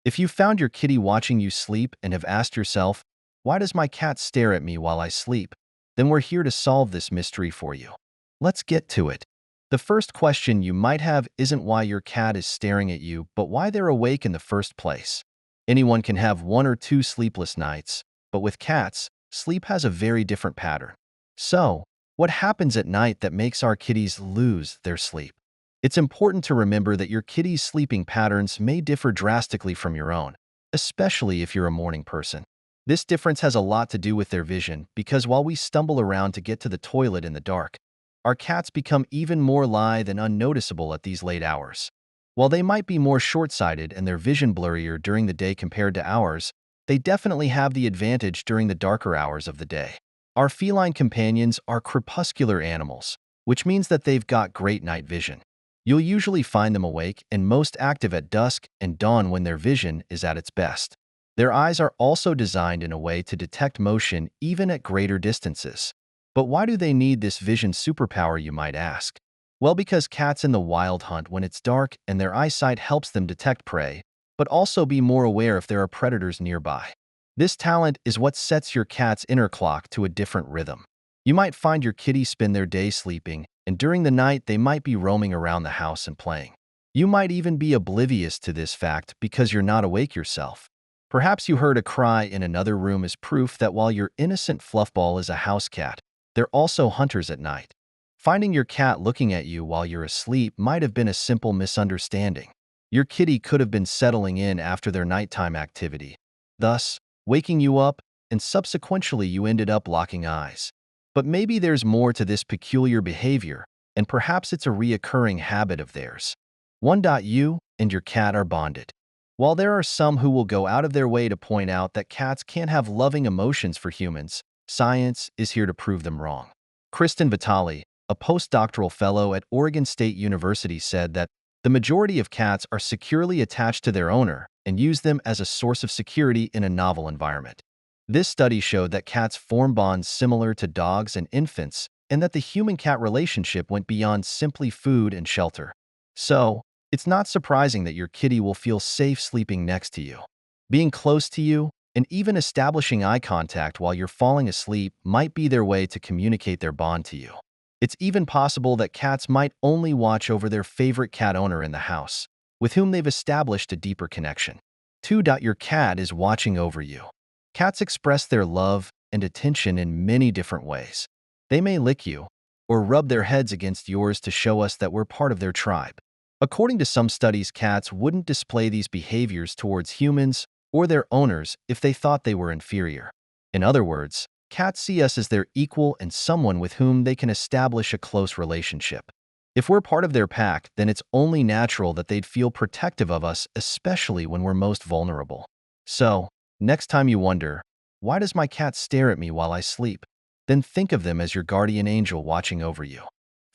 If you found your kitty watching you sleep and have asked yourself, why does my cat stare at me while I sleep? Then we're here to solve this mystery for you. Let's get to it. The first question you might have isn't why your cat is staring at you, but why they're awake in the first place. Anyone can have one or two sleepless nights, but with cats, sleep has a very different pattern. So, what happens at night that makes our kitties lose their sleep? It's important to remember that your kitty's sleeping patterns may differ drastically from your own, especially if you're a morning person. This difference has a lot to do with their vision because while we stumble around to get to the toilet in the dark, our cats become even more lithe and unnoticeable at these late hours. While they might be more short-sighted and their vision blurrier during the day compared to ours, they definitely have the advantage during the darker hours of the day. Our feline companions are crepuscular animals, which means that they've got great night vision. You'll usually find them awake and most active at dusk and dawn when their vision is at its best. Their eyes are also designed in a way to detect motion even at greater distances. But why do they need this vision superpower, you might ask? Well, because cats in the wild hunt when it's dark and their eyesight helps them detect prey, but also be more aware if there are predators nearby. This talent is what sets your cat's inner clock to a different rhythm. You might find your kitty spend their day sleeping, and during the night they might be roaming around the house and playing. You might even be oblivious to this fact because you're not awake yourself. Perhaps you heard a cry in another room as proof that while your innocent fluffball is a house cat, they're also hunters at night. Finding your cat looking at you while you're asleep might have been a simple misunderstanding. Your kitty could have been settling in after their nighttime activity, thus waking you up, and subsequently you ended up locking eyes. But maybe there's more to this peculiar behavior, and perhaps it's a reoccurring habit of theirs. 1. You and your cat are bonded. While there are some who will go out of their way to point out that cats can't have loving emotions for humans, science is here to prove them wrong. Kristen Vitale, a postdoctoral fellow at Oregon State University, said that the majority of cats are securely attached to their owner and use them as a source of security in a novel environment. This study showed that cats form bonds similar to dogs and infants, and that the human-cat relationship went beyond simply food and shelter. So, it's not surprising that your kitty will feel safe sleeping next to you. Being close to you, and even establishing eye contact while you're falling asleep might be their way to communicate their bond to you. It's even possible that cats might only watch over their favorite cat owner in the house, with whom they've established a deeper connection. 2. Your cat is watching over you. Cats express their love and attention in many different ways. They may lick you, or rub their heads against yours to show us that we're part of their tribe. According to some studies, cats wouldn't display these behaviors towards humans or their owners if they thought they were inferior. In other words, cats see us as their equal and someone with whom they can establish a close relationship. If we're part of their pack, then it's only natural that they'd feel protective of us, especially when we're most vulnerable. So, next time you wonder, why does my cat stare at me while I sleep? Then think of them as your guardian angel watching over you.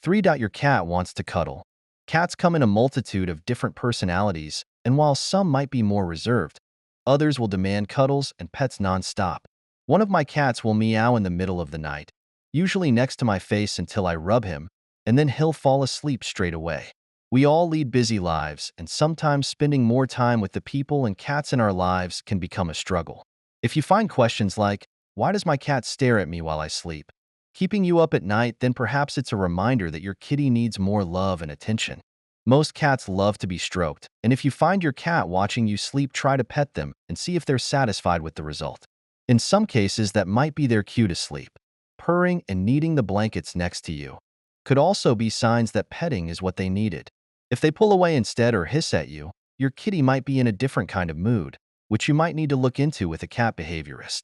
3. Your cat wants to cuddle. Cats come in a multitude of different personalities, and while some might be more reserved, others will demand cuddles and pets nonstop. One of my cats will meow in the middle of the night, usually next to my face until I rub him, and then he'll fall asleep straight away. We all lead busy lives, and sometimes spending more time with the people and cats in our lives can become a struggle. If you find questions like, why does my cat stare at me while I sleep, keeping you up at night, then perhaps it's a reminder that your kitty needs more love and attention. Most cats love to be stroked, and if you find your cat watching you sleep, try to pet them and see if they're satisfied with the result. In some cases, that might be their cue to sleep. Purring and kneading the blankets next to you could also be signs that petting is what they needed. If they pull away instead or hiss at you, your kitty might be in a different kind of mood, which you might need to look into with a cat behaviorist.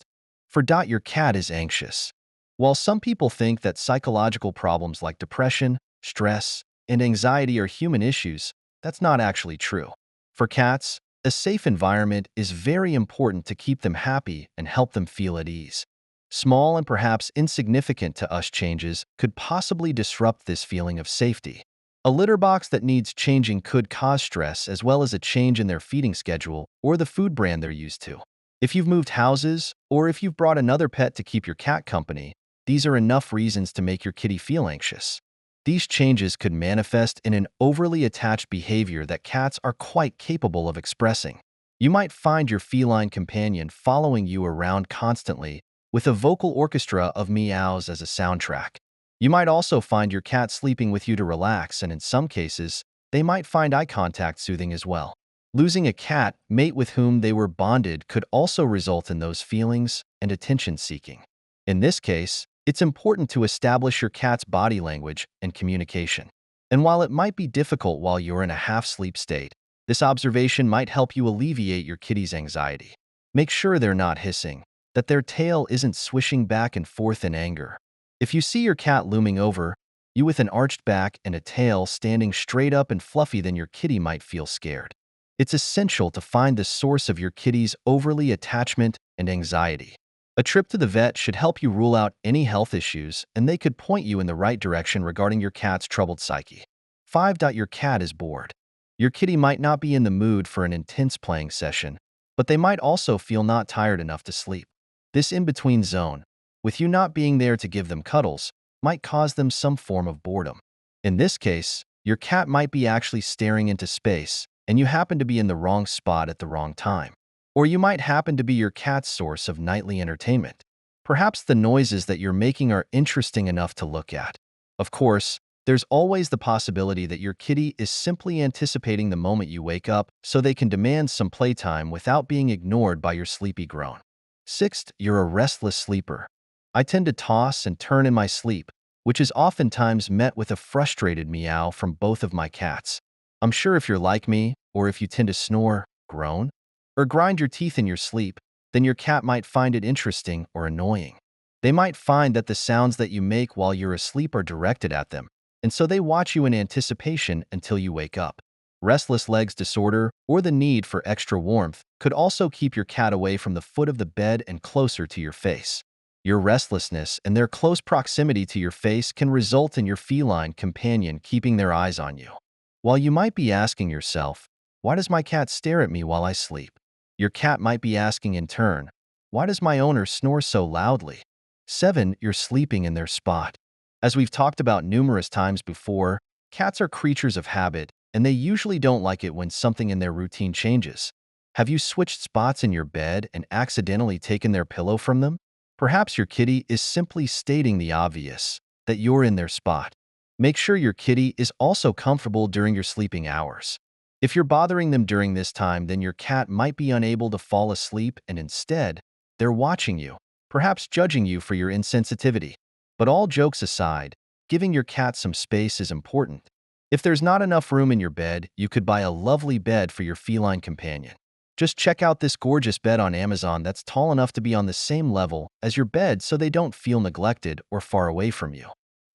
4. Your cat is anxious. While some people think that psychological problems like depression, stress, and anxiety are human issues, that's not actually true. For cats, a safe environment is very important to keep them happy and help them feel at ease. Small and perhaps insignificant to us changes could possibly disrupt this feeling of safety. A litter box that needs changing could cause stress, as well as a change in their feeding schedule or the food brand they're used to. If you've moved houses, or if you've brought another pet to keep your cat company, these are enough reasons to make your kitty feel anxious. These changes could manifest in an overly attached behavior that cats are quite capable of expressing. You might find your feline companion following you around constantly, with a vocal orchestra of meows as a soundtrack. You might also find your cat sleeping with you to relax, and in some cases, they might find eye contact soothing as well. Losing a cat mate with whom they were bonded could also result in those feelings and attention seeking. In this case, it's important to establish your cat's body language and communication. And while it might be difficult while you're in a half-sleep state, this observation might help you alleviate your kitty's anxiety. Make sure they're not hissing, that their tail isn't swishing back and forth in anger. If you see your cat looming over you with an arched back and a tail standing straight up and fluffy, then your kitty might feel scared. It's essential to find the source of your kitty's overly attachment and anxiety. A trip to the vet should help you rule out any health issues, and they could point you in the right direction regarding your cat's troubled psyche. 5. Your cat is bored. Your kitty might not be in the mood for an intense playing session, but they might also feel not tired enough to sleep. This in-between zone, with you not being there to give them cuddles, might cause them some form of boredom. In this case, your cat might be actually staring into space, and you happen to be in the wrong spot at the wrong time. Or you might happen to be your cat's source of nightly entertainment. Perhaps the noises that you're making are interesting enough to look at. Of course, there's always the possibility that your kitty is simply anticipating the moment you wake up so they can demand some playtime without being ignored by your sleepy groan. 6. You're a restless sleeper. I tend to toss and turn in my sleep, which is oftentimes met with a frustrated meow from both of my cats. I'm sure if you're like me, or if you tend to snore, groan, or grind your teeth in your sleep, then your cat might find it interesting or annoying. They might find that the sounds that you make while you're asleep are directed at them, and so they watch you in anticipation until you wake up. Restless legs disorder or the need for extra warmth could also keep your cat away from the foot of the bed and closer to your face. Your restlessness and their close proximity to your face can result in your feline companion keeping their eyes on you. While you might be asking yourself, why does my cat stare at me while I sleep? Your cat might be asking in turn, why does my owner snore so loudly? 7. You're sleeping in their spot. As we've talked about numerous times before, cats are creatures of habit, and they usually don't like it when something in their routine changes. Have you switched spots in your bed and accidentally taken their pillow from them? Perhaps your kitty is simply stating the obvious, that you're in their spot. Make sure your kitty is also comfortable during your sleeping hours. If you're bothering them during this time, then your cat might be unable to fall asleep and instead, they're watching you, perhaps judging you for your insensitivity. But all jokes aside, giving your cat some space is important. If there's not enough room in your bed, you could buy a lovely bed for your feline companion. Just check out this gorgeous bed on Amazon that's tall enough to be on the same level as your bed so they don't feel neglected or far away from you.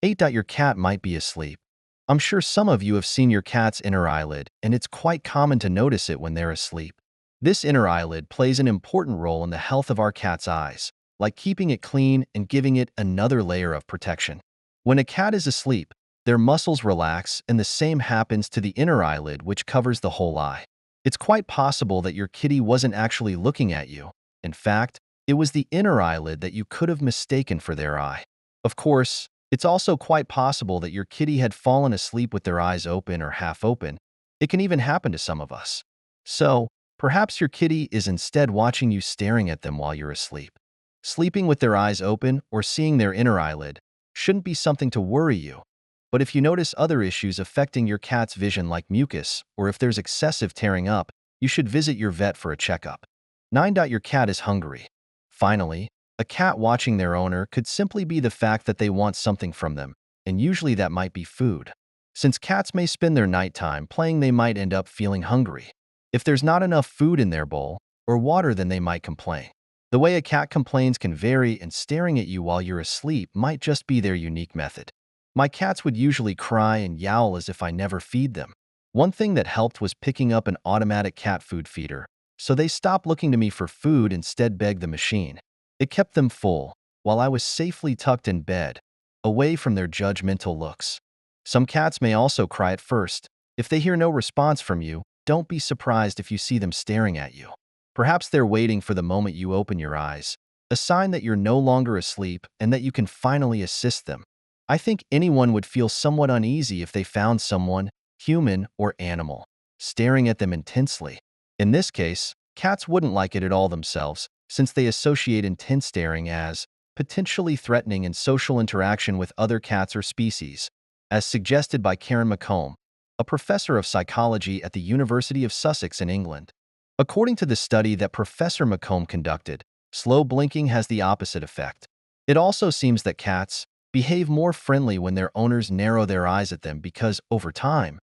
8. Your cat might be asleep. I'm sure some of you have seen your cat's inner eyelid, and it's quite common to notice it when they're asleep. This inner eyelid plays an important role in the health of our cat's eyes, like keeping it clean and giving it another layer of protection. When a cat is asleep, their muscles relax, and the same happens to the inner eyelid, which covers the whole eye. It's quite possible that your kitty wasn't actually looking at you. In fact, it was the inner eyelid that you could have mistaken for their eye. Of course, it's also quite possible that your kitty had fallen asleep with their eyes open or half open. It can even happen to some of us. So, perhaps your kitty is instead watching you staring at them while you're asleep. Sleeping with their eyes open or seeing their inner eyelid shouldn't be something to worry you. But if you notice other issues affecting your cat's vision like mucus, or if there's excessive tearing up, you should visit your vet for a checkup. 9. Your cat is hungry. Finally, a cat watching their owner could simply be the fact that they want something from them, and usually that might be food. Since cats may spend their nighttime playing, they might end up feeling hungry. If there's not enough food in their bowl or water, then they might complain. The way a cat complains can vary, and staring at you while you're asleep might just be their unique method. My cats would usually cry and yowl as if I never feed them. One thing that helped was picking up an automatic cat food feeder, so they stopped looking to me for food, instead begged the machine. It kept them full, while I was safely tucked in bed, away from their judgmental looks. Some cats may also cry at first. If they hear no response from you, don't be surprised if you see them staring at you. Perhaps they're waiting for the moment you open your eyes, a sign that you're no longer asleep and that you can finally assist them. I think anyone would feel somewhat uneasy if they found someone, human or animal, staring at them intensely. In this case, Cats wouldn't like it at all themselves, since they associate intense staring as potentially threatening in social interaction with other cats or species, as suggested by Karen McComb, a professor of psychology at the University of Sussex in England. According to the study that Professor McComb conducted, slow blinking has the opposite effect. It also seems that cats behave more friendly when their owners narrow their eyes at them because, over time,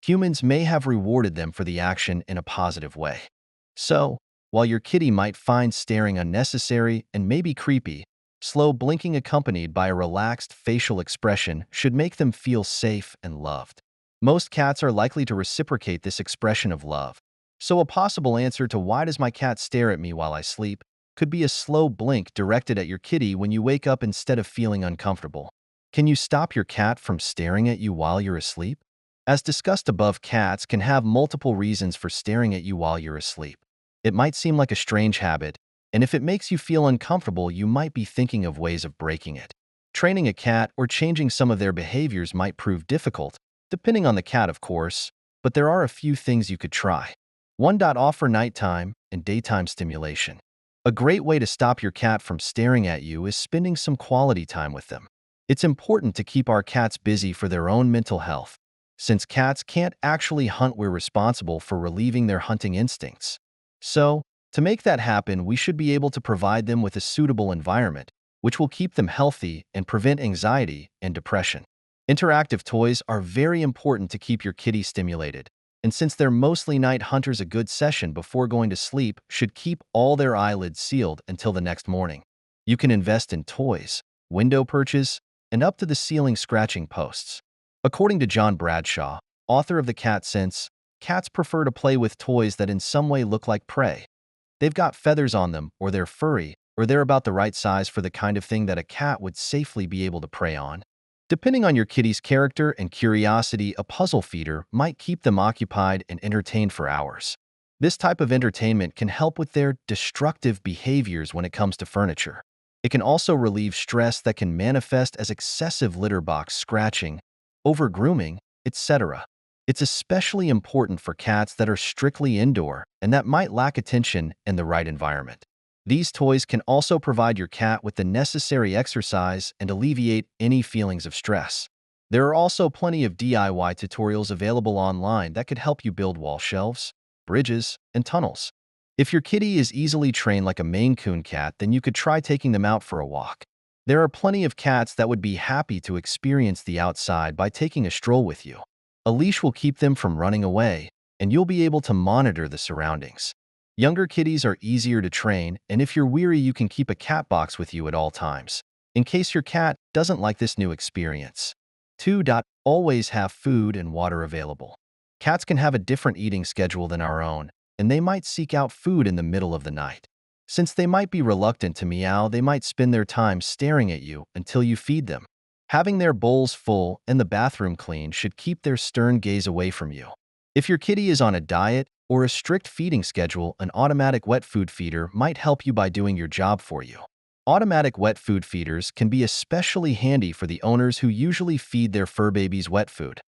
humans may have rewarded them for the action in a positive way. So, while your kitty might find staring unnecessary and maybe creepy, slow blinking accompanied by a relaxed facial expression should make them feel safe and loved. Most cats are likely to reciprocate this expression of love. So a possible answer to "why does my cat stare at me while I sleep" could be a slow blink directed at your kitty when you wake up instead of feeling uncomfortable. Can you stop your cat from staring at you while you're asleep? As discussed above, cats can have multiple reasons for staring at you while you're asleep. It might seem like a strange habit, and if it makes you feel uncomfortable, you might be thinking of ways of breaking it. Training a cat or changing some of their behaviors might prove difficult, depending on the cat, of course, but there are a few things you could try. 1. Offer nighttime and daytime stimulation. A great way to stop your cat from staring at you is spending some quality time with them. It's important to keep our cats busy for their own mental health. Since cats can't actually hunt, we're responsible for relieving their hunting instincts. So, to make that happen, we should be able to provide them with a suitable environment, which will keep them healthy and prevent anxiety and depression. Interactive toys are very important to keep your kitty stimulated, and since they're mostly night hunters, a good session before going to sleep should keep all their eyelids sealed until the next morning. You can invest in toys, window perches, and up-to-the-ceiling scratching posts. According to John Bradshaw, author of The Cat Sense, cats prefer to play with toys that in some way look like prey. They've got feathers on them, or they're furry, or they're about the right size for the kind of thing that a cat would safely be able to prey on. Depending on your kitty's character and curiosity, a puzzle feeder might keep them occupied and entertained for hours. This type of entertainment can help with their destructive behaviors when it comes to furniture. It can also relieve stress that can manifest as excessive litter box scratching, over-grooming, etc. It's especially important for cats that are strictly indoor and that might lack attention in the right environment. These toys can also provide your cat with the necessary exercise and alleviate any feelings of stress. There are also plenty of DIY tutorials available online that could help you build wall shelves, bridges, and tunnels. If your kitty is easily trained like a Maine Coon cat, then you could try taking them out for a walk. There are plenty of cats that would be happy to experience the outside by taking a stroll with you. A leash will keep them from running away, and you'll be able to monitor the surroundings. Younger kitties are easier to train, and if you're weary, you can keep a cat box with you at all times, in case your cat doesn't like this new experience. 2. Always have food and water available. Cats can have a different eating schedule than our own, and they might seek out food in the middle of the night. Since they might be reluctant to meow, they might spend their time staring at you until you feed them. Having their bowls full and the bathroom clean should keep their stern gaze away from you. If your kitty is on a diet or a strict feeding schedule, an automatic wet food feeder might help you by doing your job for you. Automatic wet food feeders can be especially handy for the owners who usually feed their fur babies wet food.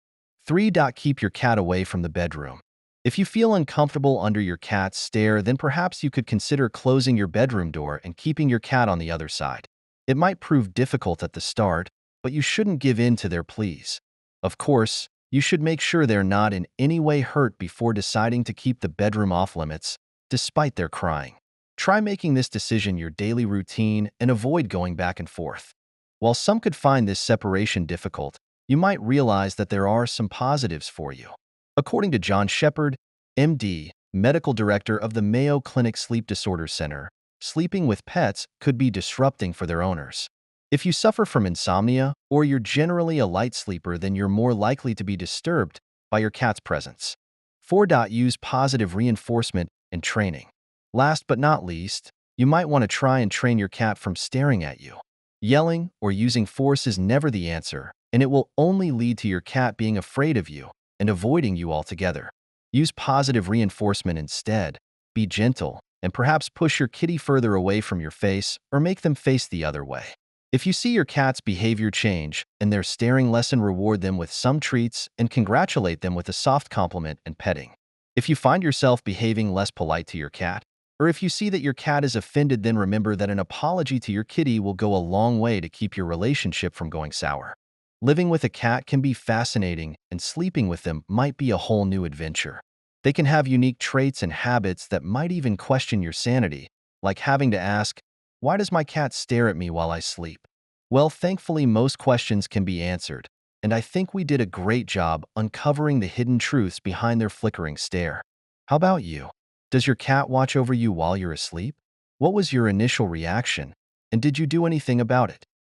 3. Keep your cat away from the bedroom. If you feel uncomfortable under your cat's stare, then perhaps you could consider closing your bedroom door and keeping your cat on the other side. It might prove difficult at the start, but you shouldn't give in to their pleas. Of course, you should make sure they're not in any way hurt before deciding to keep the bedroom off limits, despite their crying. Try making this decision your daily routine and avoid going back and forth. While some could find this separation difficult, you might realize that there are some positives for you. According to John Shepard, MD, medical director of the Mayo Clinic Sleep Disorders Center, sleeping with pets could be disrupting for their owners. If you suffer from insomnia or you're generally a light sleeper, then you're more likely to be disturbed by your cat's presence. 4. Use positive reinforcement and training. Last but not least, you might want to try and train your cat from staring at you. Yelling or using force is never the answer, and it will only lead to your cat being afraid of you and avoiding you altogether. Use positive reinforcement instead. Be gentle, and perhaps push your kitty further away from your face or make them face the other way. If you see your cat's behavior change and their staring lessen, reward them with some treats and congratulate them with a soft compliment and petting. If you find yourself behaving less polite to your cat, Or if you see that your cat is offended, then remember that an apology to your kitty will go a long way to keep your relationship from going sour. Living with a cat can be fascinating, and sleeping with them might be a whole new adventure. They can have unique traits and habits that might even question your sanity, like having to ask, "Why does my cat stare at me while I sleep?" Well, thankfully, most questions can be answered, and I think we did a great job uncovering the hidden truths behind their flickering stare. How about you? Does your cat watch over you while you're asleep? What was your initial reaction? And did you do anything about it?